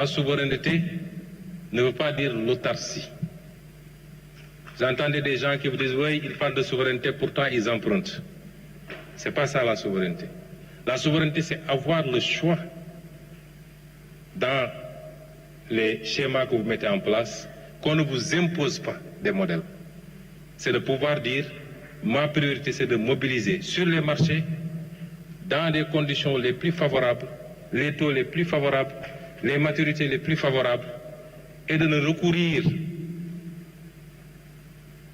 La souveraineté ne veut pas dire l'autarcie. J'entendais des gens qui vous disent oui, ils parlent de souveraineté, pourtant ils empruntent. C'est pas ça la souveraineté. La souveraineté, c'est avoir le choix dans les schémas que vous mettez en place, qu'on ne vous impose pas des modèles. C'est de pouvoir dire, ma priorité, c'est de mobiliser sur les marchés, dans des conditions les plus favorables, les taux les plus favorables, les maturités les plus favorables, et de ne recourir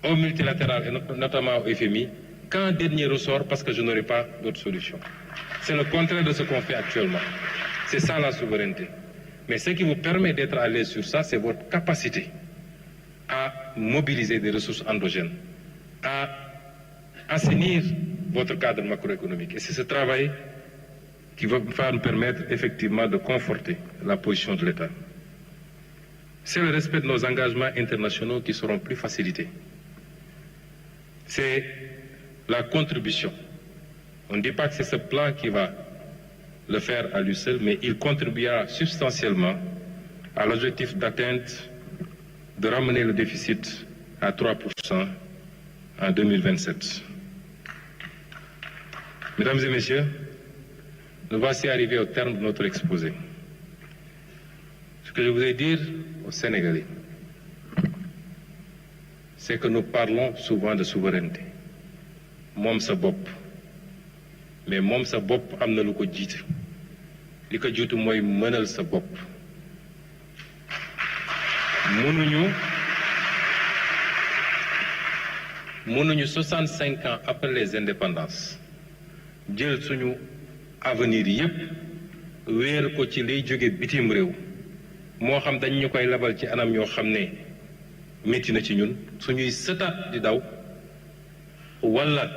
au multilatéral, et notamment au FMI, qu'en dernier ressort, parce que je n'aurai pas d'autre solution. C'est le contraire de ce qu'on fait actuellement. C'est ça la souveraineté. Mais ce qui vous permet d'être à l'aise sur ça, c'est votre capacité à mobiliser des ressources endogènes, à assainir votre cadre macroéconomique. Et c'est ce travail qui va nous permettre effectivement de conforter la position de l'État. C'est le respect de nos engagements internationaux qui seront plus facilités. C'est la contribution. On ne dit pas que c'est ce plan qui va le faire à lui seul, mais il contribuera substantiellement à l'objectif d'atteinte de ramener le déficit à 3% en 2027. Mesdames et messieurs, nous voici arrivés au terme de notre exposé. Ce que je voudrais dire aux Sénégalais, c'est que nous parlons souvent de souveraineté. Moom sa bopp, mais moom sa bopp am na lu ko jiite. Li ko jiitu mooy mënal sa bopp. mënuñu 65 ans après les indépendances jël suñu avenir yépp wéer ko ci liy jóge bitim réew moo xam dañ ñu koy labal ci anam yoo xam ne métti na ci ñun suñuy sëtaat di daw walla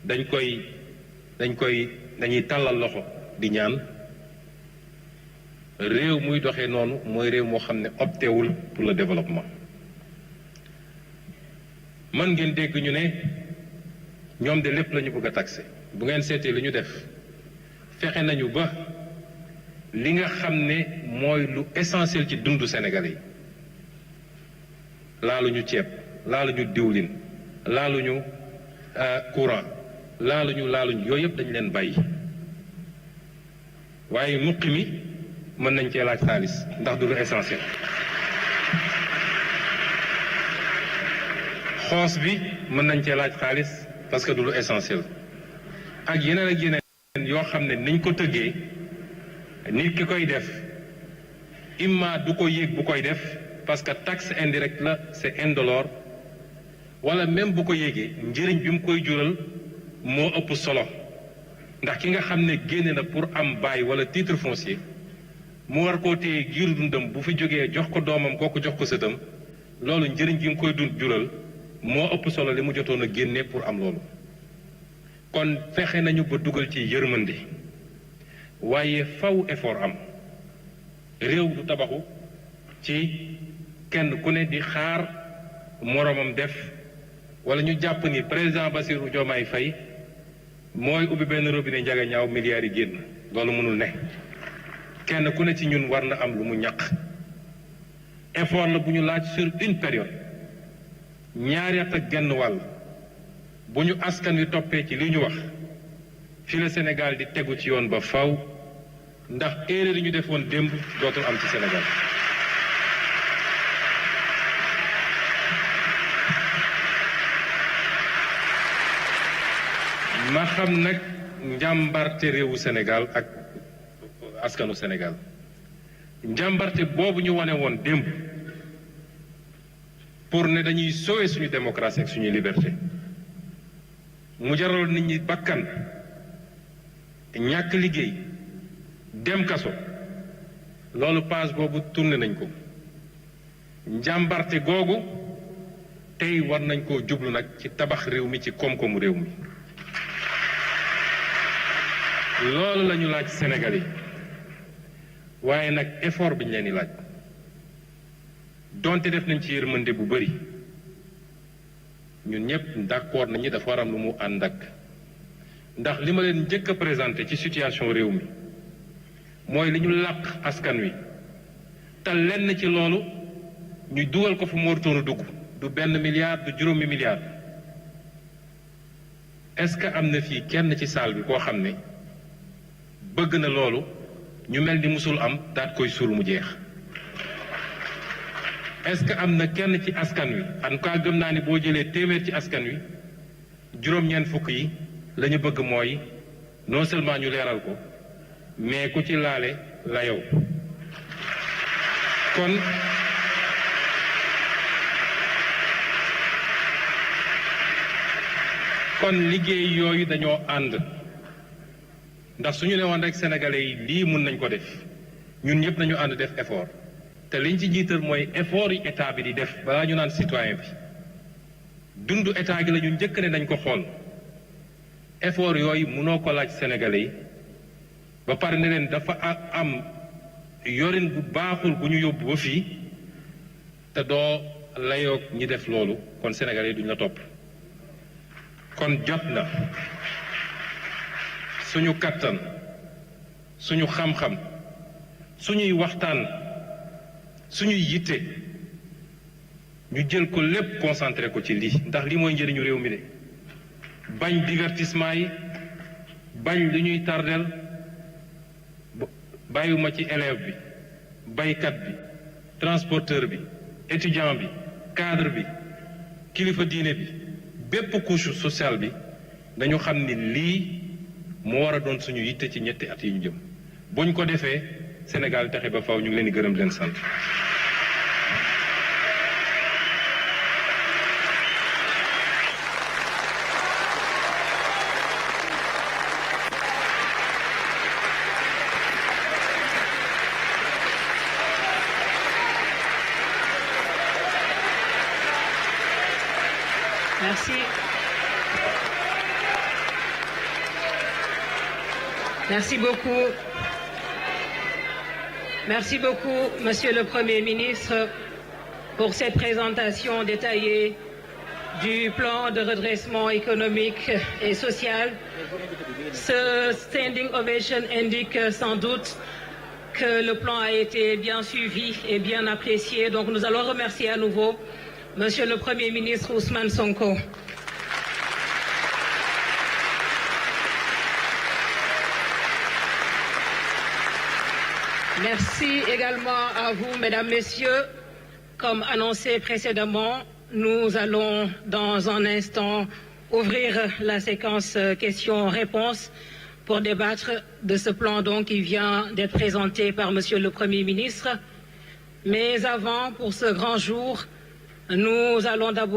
dañuy tàllal loxo di ñaan réew muy doxee noonu mooy réew moo xam ne optéwul pour le développement. man ngeen dégg ñu ne ñoom de lépp lañu bëgg a taxé bu ngeen seetee li ñu def fexe nañu ba li nga xam ne mooy lu essentiel ci dundu Sénégalais yi laaluñu ceeb laaluñu diwlin laaluñu courant laaluñu yooyu yëpp dañu leen bàyyi waaye muqi mi mën nañ cee laaj xaalis ndax du lu essentiel xoos bi mën nañ cee laaj xaalis parce que du lu essentiel ak yeneen yoo xam ne niñ ko tëggee nit ki koy def imma du ko yéeg bu koy def parce que taxe indirecte la c'est indolore wala même bu ko yéegee njëriñ bi mu koy jural moo ëpp solo ndax ki nga xam ne génne na pour am bail wala titre foncier mu war koo téye giiru dundam bu fi jógee jox ko doomam kooku jox ko sëtam loolu njëriñ gi mu koy jural moo ëpp solo li mu jotoon a génne pour am loolu kon fexe nañu ba dugal ci yërmande waaye faw effort am réew du tabaxu ci kenn ku ne di xaar moroomam def wala ñu jàpp ni président Bassirou Diomaye Faye mooy ubbi benn robinet njaga ñaaw milliards yi génn loolu mënul ne kenn ku ne ci ñun war na am lu mu ñaq effort la bu ñu laaj sur une période ñaari at ak genn wàll bu ñu askan wi toppee ci li ñu wax fi la Sénégal di tegu ci yoon ba faw ndax erreur yi ñu defoon démb dootul am ci Sénégal ma xam nag njàmbarte réewu Sénégal ak askanu Sénégal njàmbarte boobu ñu wane woon démb pour ne dañuy sauver suñu démocratie ak suñuy liberté mu jaral nit ñi bakkan ñàkk liggéey dem kaso loolu page boobu tourné nañ ko njàmbarte googu tey war nañ koo jublu nag ci tabax réew mi ci koom-koomu réew mi loolu lañu laaj Sénégal yi waaye nag effort bi ñu leen di laaj donte def nañ ci yërmande bu bari ñun ñëpp d'accord nañu dafa war am lu mu ànd ak ndax li ma leen njëkk a présenté ci situation réew mi mooy li ñu làq askan wi te lenn ci loolu ñu dugal ko fu mu warutoon dugg du 1 milliard du juróomi milliard est-ce que am na fii kenn ci salle bi koo xam ne bëgg na loolu ñu mel ni musul am daat koy suul mu jeex est-ce que am na kenn ci askan wi en tout cas gëm naa ni boo jëlee téeméer ci askan wi juróom-ñeent fukk yi la ñu bëgg mooy non seulement ñu leeral ko mais ku ci laale la yow kon liggéey yooyu dañoo ànd ndax suñu ne woon rek sénégalais yi lii mun nañ ko def ñun ñëpp nañu ànd def effort te liñ ci jiital mooy effort yi état bi di def balaa ñu naan citoyen bi dundu état gi la ñu njëkk ne nañ ko xool effort yooyu mënoo ko laaj sénégalais yi ba pare ne leen dafa am yorin bu baaxul bu ñu yóbbu ba fii te doo layoog ñi def loolu kon sénégalais yi duñ la topp kon jot na suñu kattan suñu xam-xam suñuy waxtaan suñuy yitte ñu jël ko lépp concentré ko ci lii ndax lii mooy njëriñu réew mi de bañ divertissement yi bañ li ñuy tardel bàyyiwuma ci élève bi baykat bi transporteur bi étudiant bi cadre bi kilifa diine bi bépp couche sociale bi dañu xam ni lii moo war a doon suñu yitte ci ñetti at yi ñu jëm buñ ko defee Sénégal taxe ba faw ñu ngi leen di gërëm di leen sant. Merci. Merci beaucoup. Merci beaucoup, Monsieur le Premier ministre, pour cette présentation détaillée du plan de redressement économique et social. Ce standing ovation indique sans doute que le plan a été bien suivi et bien apprécié. Donc nous allons remercier à nouveau Monsieur le Premier ministre Ousmane Sonko. Merci également à vous, Mesdames, Messieurs. Comme annoncé précédemment, nous allons dans un instant ouvrir la séquence questions-réponses pour débattre de ce plan donc qui vient d'être présenté par Monsieur le Premier ministre. Mais avant, pour ce grand jour, nous allons d'abord